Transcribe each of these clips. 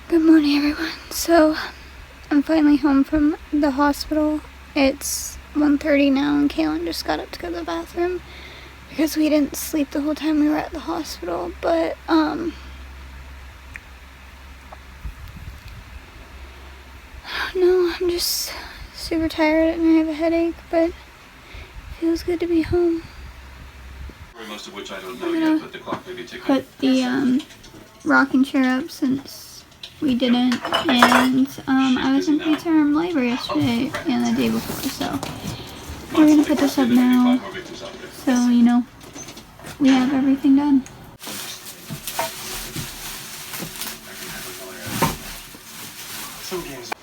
Good morning, everyone. So, I'm finally home from the hospital. It's 1:30 now, and Caelan just got up to go to the bathroom because we didn't sleep the whole time we were at the hospital. But, I don't know, I'm just super tired and I have a headache, but it feels good to be home. Most of which I don't know yet, but the clock may be ticking. Put the rocking chair up since we didn't, and I was in preterm labor yesterday and the day before, so we're gonna put this up now, so you know we have everything done. Some games.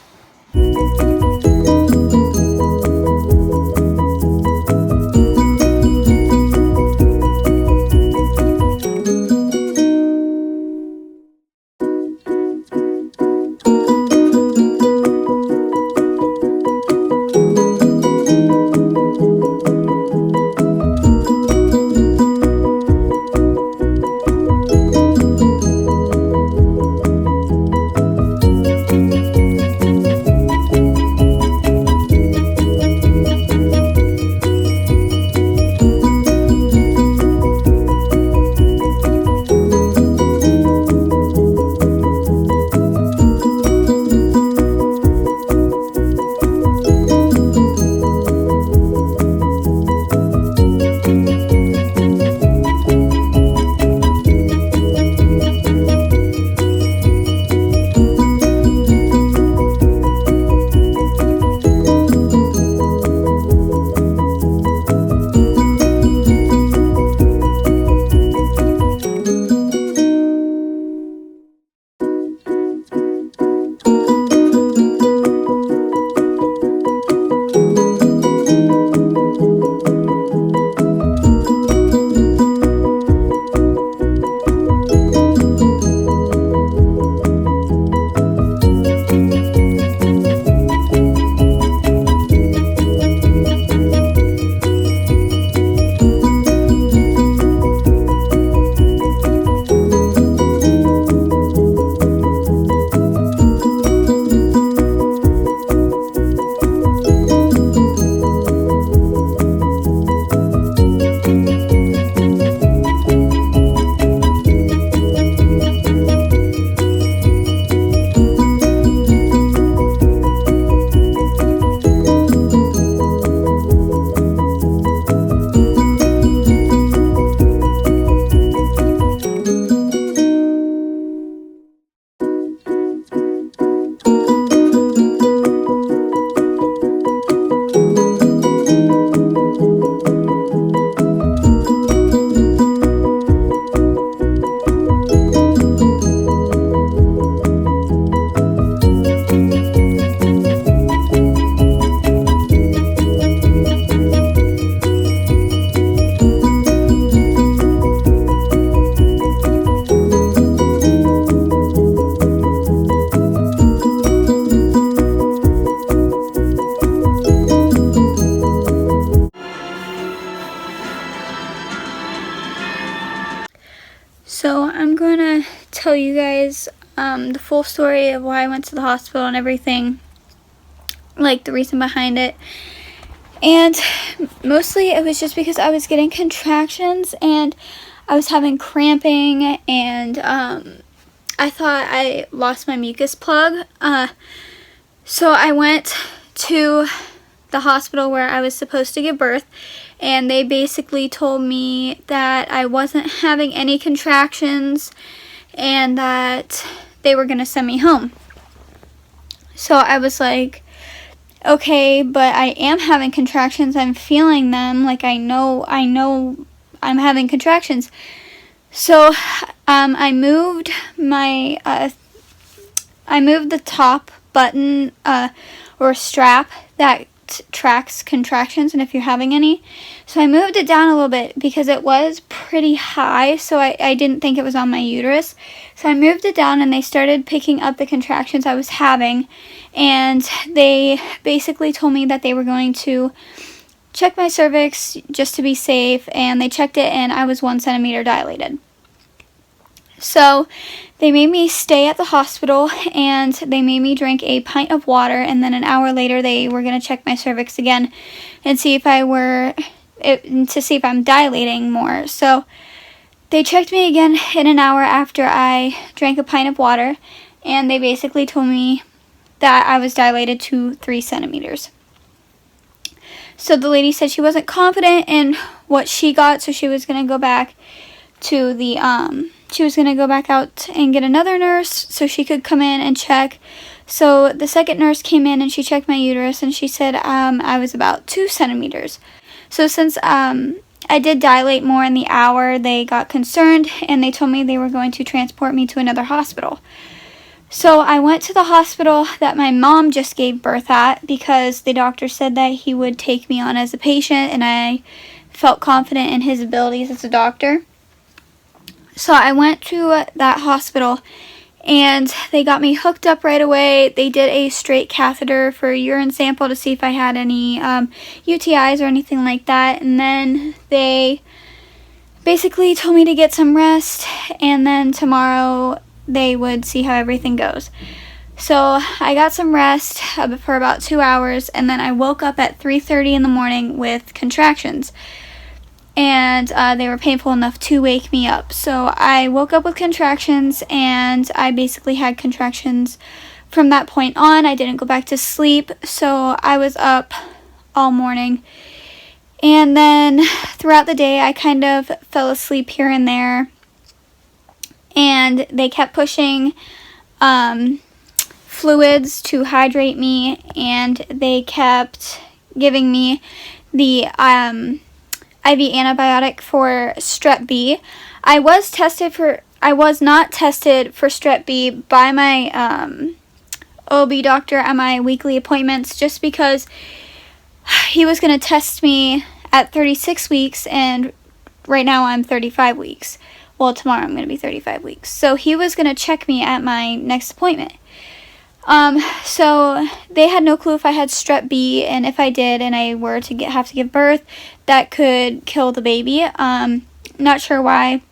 So I'm going to tell you guys the full story of why I went to the hospital and everything, like the reason behind it. And mostly it was just because I was getting contractions and I was having cramping, and I thought I lost my mucus plug. So I went to the hospital where I was supposed to give birth, and they basically told me that I wasn't having any contractions and that they were going to send me home. So I was like, okay, but I am having contractions. I'm feeling them. Like, I know I'm having contractions. So I moved the top button or strap that tracks contractions and if you're having any. So I moved it down a little bit because it was pretty high, so I didn't think it was on my uterus. So I moved it down and they started picking up the contractions I was having, and they basically told me that they were going to check my cervix just to be safe, and they checked it and I was 1 centimeter dilated. So they made me stay at the hospital, and they made me drink a pint of water, and then an hour later they were going to check my cervix again and see if to see if I'm dilating more. So they checked me again in an hour after I drank a pint of water, and they basically told me that I was dilated to 3 centimeters. So the lady said she wasn't confident in what she got, so she was going to go back to the she was going to go back out and get another nurse so she could come in and check. So the second nurse came in and she checked my uterus, and she said I was about 2 centimeters. So since I did dilate more in the hour, they got concerned and they told me they were going to transport me to another hospital. So I went to the hospital that my mom just gave birth at, because the doctor said that he would take me on as a patient, and I felt confident in his abilities as a doctor. So I went to that hospital, and they got me hooked up right away. They did a straight catheter for a urine sample to see if I had any UTIs or anything like that. And then they basically told me to get some rest, and then tomorrow they would see how everything goes. So I got some rest for about 2 hours, and then I woke up at 3:30 in the morning with contractions. And they were painful enough to wake me up. So I woke up with contractions, and I basically had contractions from that point on. I didn't go back to sleep, so I was up all morning. And then throughout the day, I kind of fell asleep here and there. And they kept pushing fluids to hydrate me, and they kept giving me the IV antibiotic for strep B. I was not tested for strep B by my OB doctor at my weekly appointments, just because he was going to test me at 36 weeks, and right now I'm 35 weeks. Well, tomorrow I'm going to be 35 weeks. So he was going to check me at my next appointment. So they had no clue if I had strep B, and if I did and I were to have to give birth, that could kill the baby. Not sure why,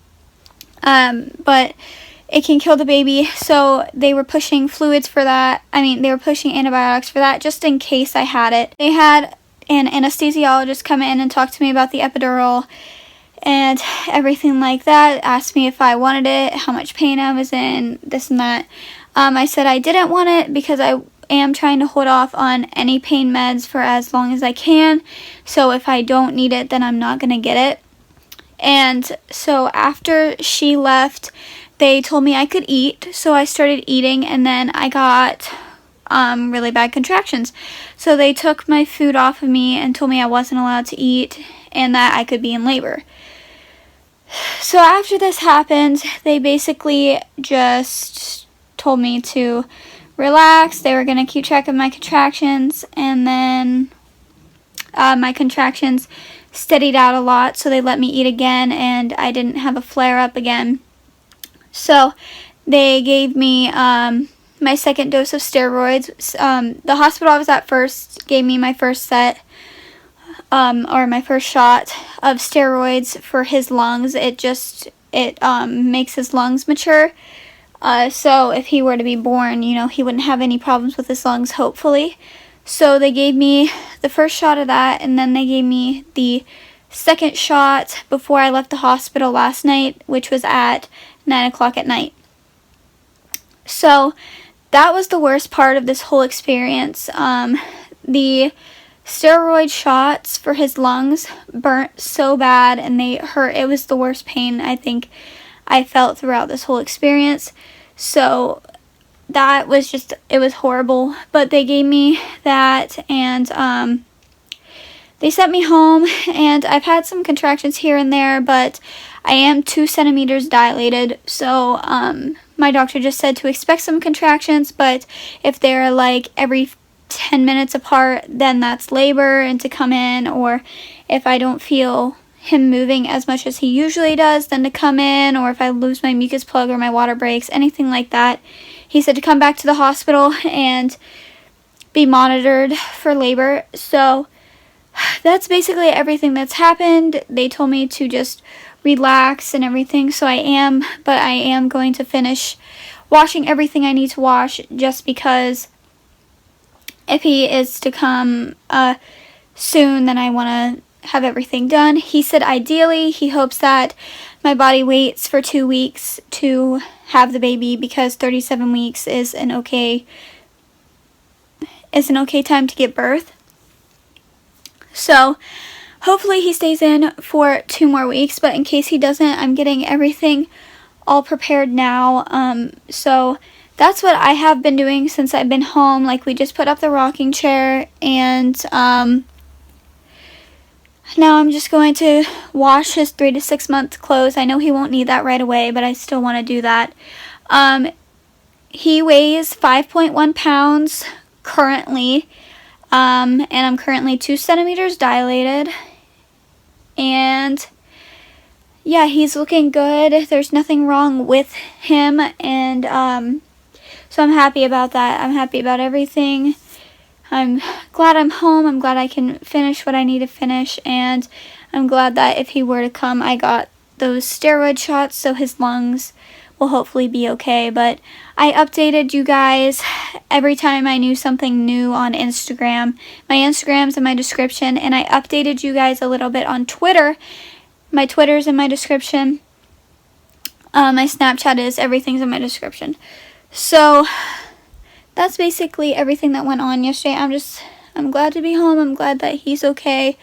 but it can kill the baby. So they were pushing fluids for that. They were pushing antibiotics for that, just in case I had it. They had an anesthesiologist come in and talk to me about the epidural and everything like that. Asked me if I wanted it, how much pain I was in, this and that. I said I didn't want it because I am trying to hold off on any pain meds for as long as I can. So if I don't need it, then I'm not going to get it. And so after she left, they told me I could eat. So I started eating, and then I got really bad contractions. So they took my food off of me and told me I wasn't allowed to eat and that I could be in labor. So after this happened, they basically just told me to relax. They were going to keep track of my contractions, and then my contractions steadied out a lot, so they let me eat again, and I didn't have a flare-up again. So they gave me my second dose of steroids. The hospital I was at first gave me my first set, or my first shot of steroids for his lungs. It makes his lungs mature. So if he were to be born, he wouldn't have any problems with his lungs, hopefully. So they gave me the first shot of that, and then they gave me the second shot before I left the hospital last night, which was at 9 o'clock at night. So that was the worst part of this whole experience. The steroid shots for his lungs burnt so bad, and they hurt. It was the worst pain I think I felt throughout this whole experience. So that was it was horrible. But they gave me that, and they sent me home, and I've had some contractions here and there, but I am 2 centimeters dilated. So my doctor just said to expect some contractions, but if they're like every 10 minutes apart, then that's labor and to come in. Or if I don't feel him moving as much as he usually does, then to come in. Or if I lose my mucus plug or my water breaks, anything like that, he said to come back to the hospital and be monitored for labor. So that's basically everything that's happened. They told me to just relax and everything. So I am going to finish washing everything I need to wash, just because if he is to come soon, then I want to have everything done. He said ideally he hopes that my body waits for 2 weeks to have the baby, because 37 weeks is an okay time to give birth. So hopefully he stays in for 2 more weeks, but in case he doesn't, I'm getting everything all prepared now. So that's what I have been doing since I've been home. Like, we just put up the rocking chair, and now I'm just going to wash his 3 to 6 month clothes. I know he won't need that right away, but I still want to do that. He weighs 5.1 pounds currently, and I'm currently 2 centimeters dilated. And yeah, he's looking good. There's nothing wrong with him, and so I'm happy about that. I'm happy about everything. I'm glad I'm home. I'm glad I can finish what I need to finish, and I'm glad that if he were to come, I got those steroid shots, so his lungs will hopefully be okay. But I updated you guys every time I knew something new on Instagram. My Instagram's in my description, and I updated you guys a little bit on Twitter. My Twitter's in my description. My Snapchat is, everything's in my description. So that's basically everything that went on yesterday. I'm glad to be home. I'm glad that he's okay.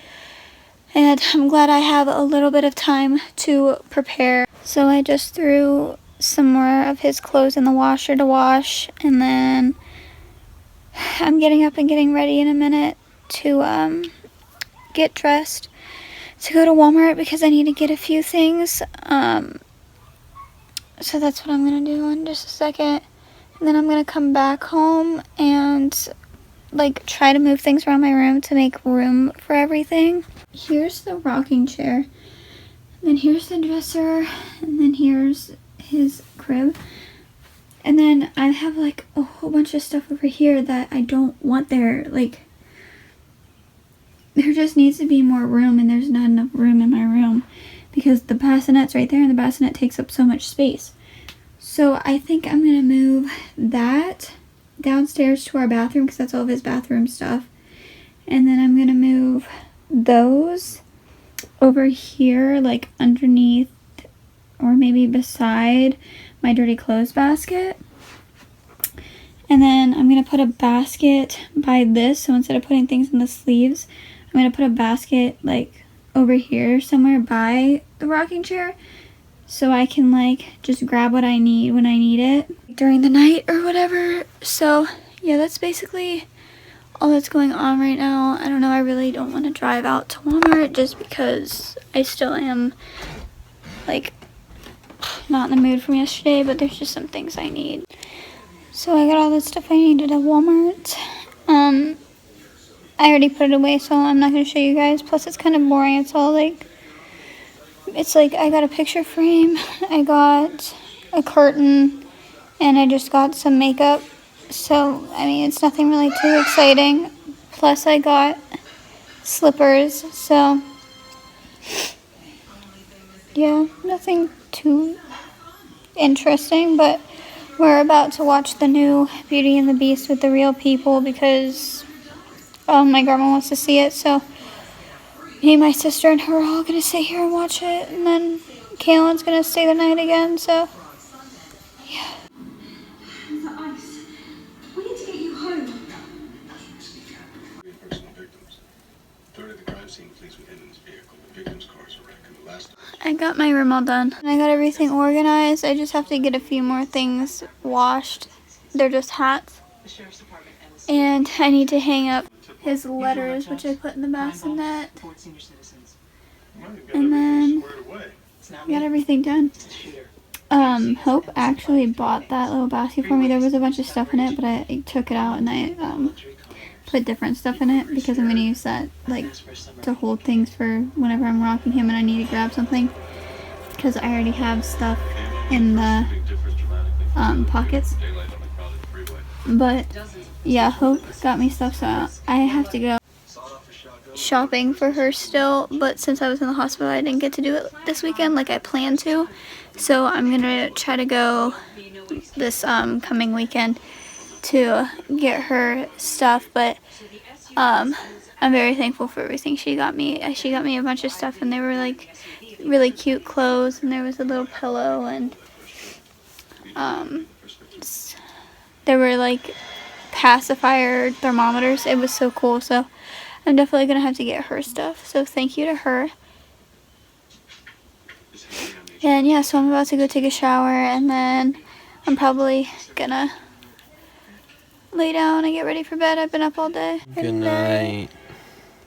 And I'm glad I have a little bit of time to prepare. So I just threw some more of his clothes in the washer to wash. And then I'm getting up and getting ready in a minute to get dressed to go to Walmart, because I need to get a few things. So that's what I'm going to do in just a second. And then I'm going to come back home and like try to move things around my room to make room for everything. Here's the rocking chair. And then here's the dresser. And then here's his crib. And then I have like a whole bunch of stuff over here that I don't want there. Like, there just needs to be more room, and there's not enough room in my room because the bassinette's right there, and the bassinet takes up so much space. So I think I'm going to move that downstairs to our bathroom, because that's all of his bathroom stuff. And then I'm going to move those over here, like underneath or maybe beside my dirty clothes basket. And then I'm going to put a basket by this, so instead of putting things in the sleeves, I'm going to put a basket like over here somewhere by the rocking chair, so I can like just grab what I need when I need it during the night or whatever. So yeah, that's basically all that's going on right now. I don't know, I really don't want to drive out to Walmart just because I still am like not in the mood from yesterday, but there's just some things I need. So I got all the stuff I needed at Walmart. I already put it away, so I'm not going to show you guys. Plus, it's kind of boring. It's all like, it's like I got a picture frame, I got a curtain, and I just got some makeup. So, I mean, it's nothing really too exciting. Plus, I got slippers, so yeah, nothing too interesting, but we're about to watch the new Beauty and the Beast with the real people, because my grandma wants to see it, so me, my sister, and her are all going to sit here and watch it, and then Caelan's going to stay the night again, so yeah. We need to get you home. I got my room all done. I got everything organized. I just have to get a few more things washed. They're just hats. And I need to hang up his letters, which I put in the bassinet. And then I got everything done. Hope actually bought that little basket for me. There was a bunch of stuff in it, but I took it out and I put different stuff in it because I'm going to use that like to hold things for whenever I'm rocking him and I need to grab something, because I already have stuff in the pockets. But yeah, Hope got me stuff, so I have to go. shopping for her still, but since I was in the hospital, I didn't get to do it this weekend like I planned to. So I'm gonna try to go this coming weekend to get her stuff, but I'm very thankful for everything she got me. She got me a bunch of stuff, and they were like really cute clothes, and there was a little pillow, and there were like pacifier thermometers. It was so cool. So I'm definitely gonna have to get her stuff. So thank you to her. And yeah, so I'm about to go take a shower, and then I'm probably gonna lay down and get ready for bed. I've been up all day. Good night.